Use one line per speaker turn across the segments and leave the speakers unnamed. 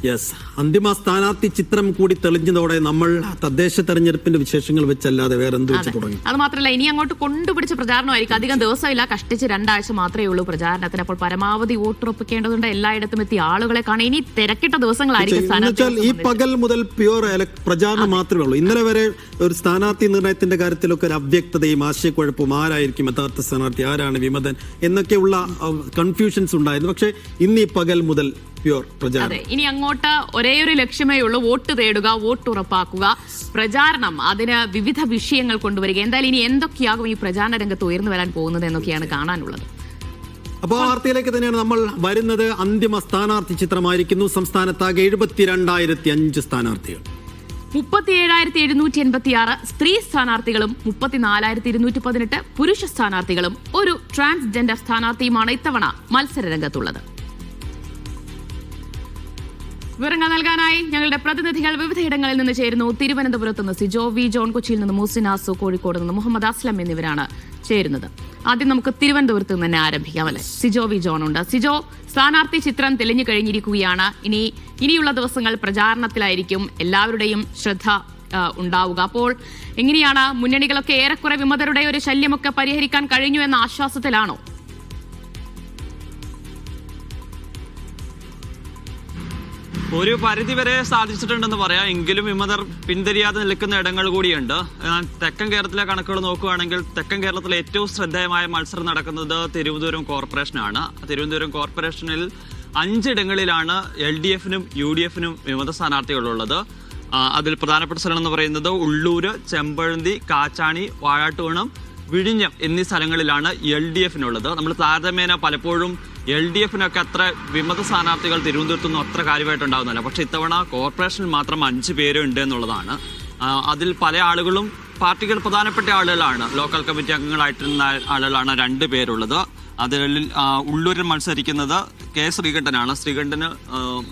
Yes, അന്തിമ സ്ഥാനാർത്ഥി ചിത്രം കൂടി തെളിഞ്ഞതോടെ നമ്മൾ തദ്ദേശ തെരഞ്ഞെടുപ്പിന്റെ വിശേഷങ്ങൾ വെച്ചല്ലാതെ വേറെ എന്ത് വെച്ച് തുടങ്ങി.
അത് മാത്രമല്ല, ഇനി അങ്ങോട്ട് കൊണ്ടുപിടിച്ച പ്രചാരണമായിരിക്കും. അധികം ദിവസമില്ല, കഷ്ടിച്ച് 2 ആഴ്ച മാത്രമേ ഉള്ളൂ പ്രചാരണത്തിന്. അപ്പോൾ പരമാവധി വോട്ടുറപ്പിക്കേണ്ടതുണ്ട്. എല്ലായിടത്തും എത്തി ആളുകളെ കാണാൻ ഇനി തിരക്കിട്ട ദിവസങ്ങളായിരിക്കും.
ഈ പകൽ മുതൽ പ്യൂർ പ്രചാരണം മാത്രമേ ഉള്ളൂ. ഇന്നലെ വരെ ഒരു സ്ഥാനാർത്ഥി നിർണയത്തിന്റെ കാര്യത്തിലൊക്കെ ഒരു അവ്യക്തതയും ആശയക്കുഴപ്പവും, ആരായിരിക്കും യഥാർത്ഥ സ്ഥാനാർത്ഥി, ആരാണ് വിമതൻ എന്നൊക്കെയുള്ള കൺഫ്യൂഷൻസ് ഉണ്ടായിരുന്നു. പക്ഷേ ഇന്ന് ഈ പകൽ മുതൽ
അതെ, ഇനി അങ്ങോട്ട് ഒരേ ഒരു ലക്ഷ്യമേ ഉള്ളൂ: വോട്ട് തേടുക, വോട്ട് ഉറപ്പാക്കുക, പ്രചാരണം. അതിന് വിവിധ വിഷയങ്ങൾ കൊണ്ടുവരിക. എന്തായാലും ഇനി എന്തൊക്കെയാകും ഈ പ്രചാരണ രംഗത്ത് ഉയർന്നു വരാൻ പോകുന്നത് എന്നൊക്കെയാണ് കാണാനുള്ളത്.
അപ്പോൾ ആ വാർത്തയിലേക്ക് തന്നെയാണ് നമ്മൾ വരുന്നത്. അന്തിമ സ്ഥാനാർത്ഥി ചിത്രമായിരിക്കുന്നു. സംസ്ഥാനത്താകെ 72,005 സ്ഥാനാർത്ഥികൾ,
37,786 സ്ത്രീ സ്ഥാനാർത്ഥികളും 34,218 പുരുഷ സ്ഥാനാർത്ഥികളും ഒരു ട്രാൻസ്ജെൻഡർ സ്ഥാനാർത്ഥിയുമാണ് ഇത്തവണ മത്സര രംഗത്തുള്ളത്. വിവരങ്ങൾ നൽകാനായി ഞങ്ങളുടെ പ്രതിനിധികൾ വിവിധയിടങ്ങളിൽ നിന്ന് ചേരുന്നു. തിരുവനന്തപുരത്ത് നിന്ന് സിജോ വി ജോൺ, കൊച്ചിയിൽ നിന്ന് മുസിനാസു, കോഴിക്കോട് നിന്ന് മുഹമ്മദ് അസ്ലം എന്നിവരാണ് ചേരുന്നത്. ആദ്യം നമുക്ക് തിരുവനന്തപുരത്ത് നിന്ന് തന്നെ ആരംഭിക്കാം, അല്ലെ? സിജോ വി ജോൺ ഉണ്ട്. സിജോ, സ്ഥാനാർത്ഥി ചിത്രം തെളിഞ്ഞു കഴിഞ്ഞിരിക്കുകയാണ്. ഇനിയുള്ള ദിവസങ്ങൾ പ്രചാരണത്തിലായിരിക്കും എല്ലാവരുടെയും ശ്രദ്ധ ഉണ്ടാവുക. അപ്പോൾ എങ്ങനെയാണ് മുന്നണികളൊക്കെ ഏറെക്കുറെ വിമതരുടെ ഒരു ശല്യമൊക്കെ പരിഹരിക്കാൻ കഴിഞ്ഞു എന്ന ആശ്വാസത്തിലാണോ?
ഒരു പരിധിവരെ സാധിച്ചിട്ടുണ്ടെന്ന് പറയാം. എങ്കിലും വിമതർ പിന്തിരിയാതെ നിൽക്കുന്ന ഇടങ്ങൾ കൂടിയുണ്ട്. തെക്കൻ കേരളത്തിലെ കണക്കുകൾ നോക്കുകയാണെങ്കിൽ തെക്കൻ കേരളത്തിലെ ഏറ്റവും ശ്രദ്ധേയമായ മത്സരം നടക്കുന്നത് തിരുവനന്തപുരം കോർപ്പറേഷനാണ്. തിരുവനന്തപുരം കോർപ്പറേഷനിൽ 5 ഇടങ്ങളിലാണ് LDF-നും UDF-നും വിമത സ്ഥാനാർത്ഥികളുള്ളത്. അതിൽ പ്രധാനപ്പെട്ട സ്ഥലം എന്ന് പറയുന്നത് ഉള്ളൂര്, ചെമ്പഴന്തി, കാച്ചാണി, വാഴാട്ടുകുണം, വിഴിഞ്ഞം എന്നീ സ്ഥലങ്ങളിലാണ് LDF-നുള്ളത്. നമ്മൾ താരതമ്യേന പലപ്പോഴും LDF-നൊക്കെ അത്ര വിമത സ്ഥാനാർത്ഥികൾ തിരുവനന്തപുരത്തൊന്നും അത്ര കാര്യമായിട്ടുണ്ടാകുന്നില്ല. പക്ഷെ ഇത്തവണ കോർപ്പറേഷനിൽ മാത്രം 5 പേരുണ്ട് എന്നുള്ളതാണ്. അതിൽ പല ആളുകളും പാർട്ടികൾ പ്രധാനപ്പെട്ട ആളുകളാണ്. ലോക്കൽ കമ്മിറ്റി അംഗങ്ങളായിട്ടുള്ള ആളുകളാണ് 2 പേരുള്ളത്. അതിൽ ഉള്ളൂരിൽ മത്സരിക്കുന്നത് K. ശ്രീകണ്ഠനാണ്. ശ്രീകണ്ഠന്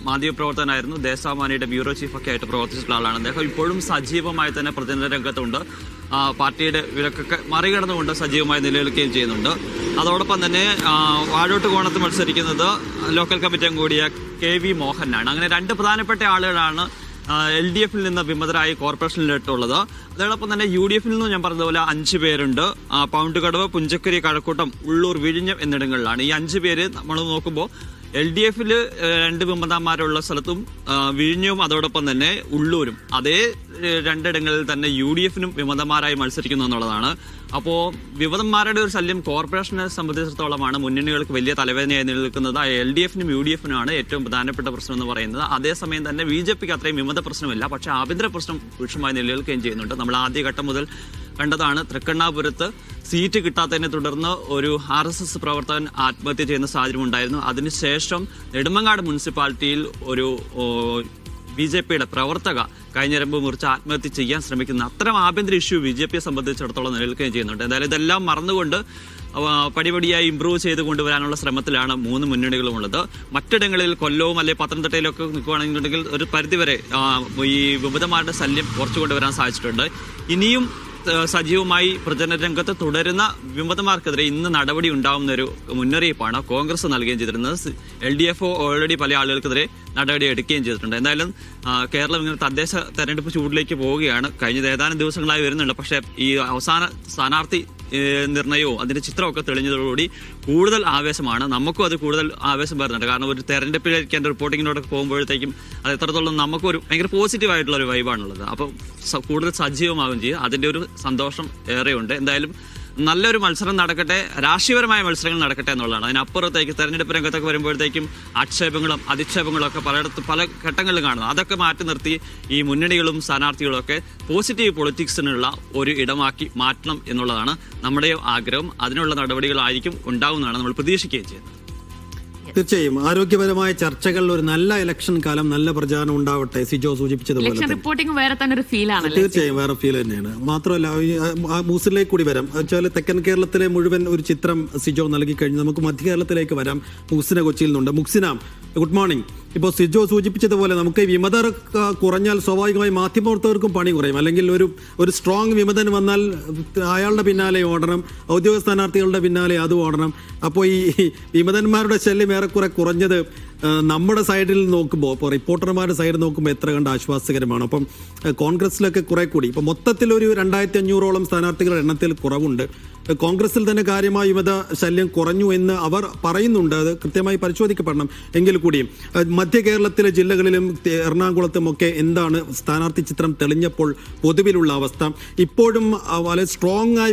മാധ്യമപ്രവർത്തകനായിരുന്നു. ദേശാഭിമാനിയുടെ ബ്യൂറോ ചീഫൊക്കെ ആയിട്ട് പ്രവർത്തിച്ചിട്ടുള്ള ആളാണ്. അദ്ദേഹം ഇപ്പോഴും സജീവമായി തന്നെ പ്രതിനിധി രംഗത്തുണ്ട്. പാർട്ടിയുടെ വിലക്കൊക്കെ മറികടന്നുകൊണ്ട് സജീവമായി നിലനിൽക്കുകയും ചെയ്യുന്നുണ്ട്. അതോടൊപ്പം തന്നെ വാഴോട്ടുകോണത്ത് മത്സരിക്കുന്നത് ലോക്കൽ കമ്മിറ്റി അംഗം കൂടിയ KV മോഹനാണ്. അങ്ങനെ 2 പ്രധാനപ്പെട്ട ആളുകളാണ് LDF-ൽ നിന്ന് വിമതരായി കോർപ്പറേഷനിലിട്ടുള്ളത്. അതോടൊപ്പം തന്നെ UDF-ൽ നിന്നും ഞാൻ പറഞ്ഞതുപോലെ 5 പേരുണ്ട്. പൗണ്ടുകടവ്, പുഞ്ചക്കരി, കഴക്കൂട്ടം, ഉള്ളൂർ, വിഴിഞ്ഞം എന്നിടങ്ങളിലാണ്. ഈ 5 പേര് നമ്മൾ നോക്കുമ്പോൾ LDF-ൽ 2 വിമതന്മാരുള്ള സ്ഥലത്തും വിഴിഞ്ഞവും അതോടൊപ്പം തന്നെ ഉള്ളൂരും അതേ 2 ഇടങ്ങളിൽ തന്നെ UDF-നും വിമതന്മാരായി മത്സരിക്കുന്നു എന്നുള്ളതാണ്. അപ്പോൾ വിമതന്മാരുടെ ഒരു ശല്യം കോർപ്പറേഷനെ സംബന്ധിച്ചിടത്തോളമാണ് മുന്നണികൾക്ക് വലിയ തലവേദനയായി നിലനിൽക്കുന്നത്. LDF-നും UDF-നും ആണ് ഏറ്റവും പ്രധാനപ്പെട്ട പ്രശ്നം എന്ന് പറയുന്നത്. അതേസമയം തന്നെ BJP-ക്ക് അത്രയും വിമത പ്രശ്നമില്ല. പക്ഷേ ആഭ്യന്തര പ്രശ്നം രൂക്ഷമായി നിലനിൽക്കുകയും ചെയ്യുന്നുണ്ട്. നമ്മൾ ആദ്യഘട്ടം മുതൽ കണ്ടതാണ്. തൃക്കണ്ണാപുരത്ത് സീറ്റ് കിട്ടാത്തതിനെ തുടർന്ന് ഒരു RSS പ്രവർത്തകൻ ആത്മഹത്യ ചെയ്യുന്ന സാഹചര്യം ഉണ്ടായിരുന്നു. അതിനുശേഷം നെടുമങ്ങാട് മുനിസിപ്പാലിറ്റിയിൽ ഒരു BJP-യുടെ പ്രവർത്തക കഴിഞ്ഞരമ്പ് മുറിച്ച് ആത്മഹത്യ ചെയ്യാൻ ശ്രമിക്കുന്ന അത്തരം ആഭ്യന്തര ഇഷ്യൂ BJP-യെ സംബന്ധിച്ചിടത്തോളം നിലനിൽക്കുകയും ചെയ്യുന്നുണ്ട്. എന്തായാലും ഇതെല്ലാം മറന്നുകൊണ്ട് പടിപടിയായി ഇംപ്രൂവ് ചെയ്ത് കൊണ്ടുവരാനുള്ള ശ്രമത്തിലാണ് 3 മുന്നണികളും ഉള്ളത്. മറ്റിടങ്ങളിൽ കൊല്ലവും അല്ലെങ്കിൽ പത്തനംതിട്ടയിലൊക്കെ നിൽക്കുകയാണെന്നുണ്ടെങ്കിൽ ഒരു പരിധിവരെ ഈ വിമതമാരുടെ ശല്യം കുറച്ചു കൊണ്ടുവരാൻ സാധിച്ചിട്ടുണ്ട്. ഇനിയും സജീവമായി പ്രചരണ രംഗത്ത് തുടരുന്ന വിമതമാർക്കെതിരെ ഇന്ന് നടപടി ഉണ്ടാവുന്നൊരു മുന്നറിയിപ്പാണ് കോൺഗ്രസ് നൽകുകയും ചെയ്തിരുന്നത്. LDF ഓൾറെഡി പല ആളുകൾക്കെതിരെ നടപടി എടുക്കുകയും ചെയ്തിട്ടുണ്ട്. എന്തായാലും കേരളം ഇങ്ങനെ തദ്ദേശ തെരഞ്ഞെടുപ്പ് ചൂടിലേക്ക് പോവുകയാണ്. കഴിഞ്ഞ ഏതാനും ദിവസങ്ങളായി വരുന്നുണ്ട്. പക്ഷേ ഈ അവസാന സ്ഥാനാർത്ഥി നിർണയവും അതിന്റെ ചിത്രമൊക്കെ തെളിഞ്ഞതോടുകൂടി കൂടുതൽ ആവേശമാണ്. നമുക്കും അത് കൂടുതൽ ആവേശം വരുന്നുണ്ട്. കാരണം ഒരു തെരഞ്ഞെടുപ്പിലേക്ക് എൻ്റെ റിപ്പോർട്ടിങ്ങിനോടൊക്കെ പോകുമ്പോഴത്തേക്കും അത് എത്രത്തോളം നമുക്കൊരു ഭയങ്കര പോസിറ്റീവായിട്ടുള്ള ഒരു വൈബാണുള്ളത്. അപ്പോൾ കൂടുതൽ സജീവമാകും ചെയ്യും. അതിൻ്റെ ഒരു സന്തോഷം ഏറെയുണ്ട്. എന്തായാലും നല്ലൊരു മത്സരം നടക്കട്ടെ, രാഷ്ട്രീയപരമായ മത്സരങ്ങൾ നടക്കട്ടെ എന്നുള്ളതാണ്. അതിനപ്പുറത്തേക്ക് തെരഞ്ഞെടുപ്പ് രംഗത്തൊക്കെ വരുമ്പോഴത്തേക്കും ആക്ഷേപങ്ങളും അധിക്ഷേപങ്ങളും ഒക്കെ പല ഘട്ടങ്ങളിലും കാണുന്നു. അതൊക്കെ മാറ്റി നിർത്തി ഈ മുന്നണികളും സ്ഥാനാർത്ഥികളും ഒക്കെ പോസിറ്റീവ് പൊളിറ്റിക്സിനുള്ള ഒരു ഇടമാക്കി മാറ്റണം എന്നുള്ളതാണ് നമ്മുടെ ആഗ്രഹം. അതിനുള്ള നടപടികളായിരിക്കും ഉണ്ടാവുന്നതാണ് നമ്മൾ പ്രതീക്ഷിക്കുകയും ചെയ്യുന്നത്.
തീർച്ചയായും ആരോഗ്യപരമായ ചർച്ചകൾ, ഒരു നല്ല ഇലക്ഷൻ കാലം, നല്ല പ്രചാരണം ഉണ്ടാവട്ടെ. സിജോ സൂചിപ്പിച്ചതുപോലെ തീർച്ചയായും വേറെ ഫീൽ തന്നെയാണ്. മാത്രമല്ല മൂസിലേക്ക് കൂടി വരാം. വെച്ചാൽ തെക്കൻ കേരളത്തിലെ മുഴുവൻ ഒരു ചിത്രം സിജോ നൽകി കഴിഞ്ഞ് നമുക്ക് മധ്യ കേരളത്തിലേക്ക് വരാം. മുക്സിന കൊച്ചിയിൽ നിന്നുണ്ട്. മുക്സിന, ഗുഡ് മോർണിംഗ്. ഇപ്പോൾ സിജോ സൂചിപ്പിച്ചതുപോലെ നമുക്ക് വിമതർ കുറഞ്ഞാൽ സ്വാഭാവികമായി മാധ്യമപ്രവർത്തകർക്കും പണി കുറയും. അല്ലെങ്കിൽ ഒരു സ്ട്രോങ് വിമതൻ വന്നാൽ അയാളുടെ പിന്നാലെ ഓടണം, ഔദ്യോഗിക സ്ഥാനാർത്ഥികളുടെ പിന്നാലെ അതും ഓടണം. അപ്പോൾ ഈ വിമതന്മാരുടെ ശല്യം ഏറെക്കുറെ കുറഞ്ഞത് നമ്മുടെ സൈഡിൽ നോക്കുമ്പോൾ ഇപ്പോൾ റിപ്പോർട്ടർമാരുടെ സൈഡ് നോക്കുമ്പോൾ എത്ര കണ്ട് ആശ്വാസകരമാണ്. അപ്പം കോൺഗ്രസിലൊക്കെ കുറെ കൂടി ഇപ്പം മൊത്തത്തിലൊരു 2500ഓളം സ്ഥാനാർത്ഥികളുടെ എണ്ണത്തിൽ കുറവുണ്ട്. കോൺഗ്രസിൽ തന്നെ കാര്യമായ വിമത ശല്യം കുറഞ്ഞു എന്ന് അവർ പറയുന്നുണ്ട്. അത് കൃത്യമായി പരിശോധിക്കപ്പെടണം. എങ്കിൽ കൂടിയും മധ്യ കേരളത്തിലെ ജില്ലകളിലും എറണാകുളത്തും ഒക്കെ എന്താണ് സ്ഥാനാർത്ഥി ചിത്രം തെളിഞ്ഞപ്പോൾ പൊതുവിലുള്ള അവസ്ഥ? ഇപ്പോഴും വളരെ സ്ട്രോങ് ആയി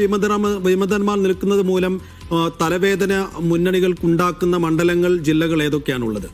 വിമതന്മാർ നിൽക്കുന്നത് മൂലം തലവേദന മുന്നണികൾക്കുണ്ടാക്കുന്ന മണ്ഡലങ്ങൾ, ജില്ലകൾ ഏതൊക്കെയാണുള്ളത്?